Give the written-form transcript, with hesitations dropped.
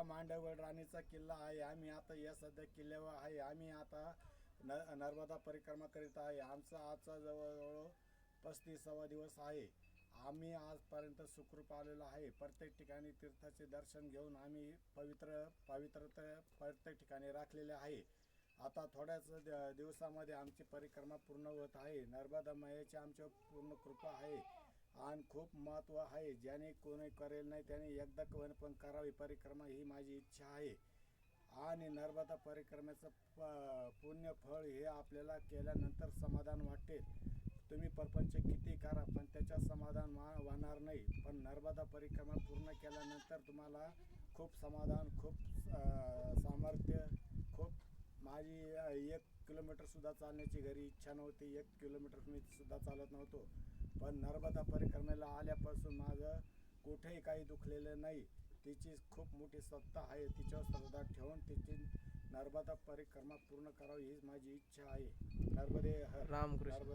हा मांडवगड राणीचा किल्ला आहे. आम्ही आता या सध्या किल्ल्यावर आहे. आम्ही आता नर्मदा परिक्रमा करीत आहे. आमचा आजचा जवळजवळ 35वा दिवस आहे. आम्ही आजपर्यंत सुखरूप आलेलो आहे. प्रत्येक ठिकाणी तीर्थाचे दर्शन घेऊन आम्ही पवित्रता प्रत्येक ठिकाणी राखलेले आहे. आता थोड्याच दिवसामध्ये आमची परिक्रमा पूर्ण होत आहे. नर्मदा मातेची आमच्यावर पूर्ण कृपा आहे आणि खूप महत्त्व आहे. ज्याने कोणी करेल नाही त्याने एकदा पण करावी परिक्रमा, ही माझी इच्छा आहे. आणि नर्मदा परिक्रमेचं पुण्य फळ हे आपल्याला केल्यानंतर समाधान वाटते. तुम्ही परपंच किती करा पण त्याच्या समाधान होणार नाही. पण नर्मदा परिक्रमा पूर्ण केल्यानंतर तुम्हाला खूप समाधान, खूप सामर्थ्य, खूप माझी 1 किलोमीटरसुद्धा चालण्याची घरी इच्छा नव्हती. 1 किलोमीटर मी सुद्धा चालत नव्हतो. पण नर्मदा परिक्रमेला आल्यापासून माझं कुठेही काही दुखलेलं नाही. तिची खूप मोठी सत्ता आहे. तिच्यावर श्रद्धा ठेवून तिची नर्मदा परिक्रमा पूर्ण करावी हीच माझी इच्छा आहे. नर्मदे हर. रामकृष्ण.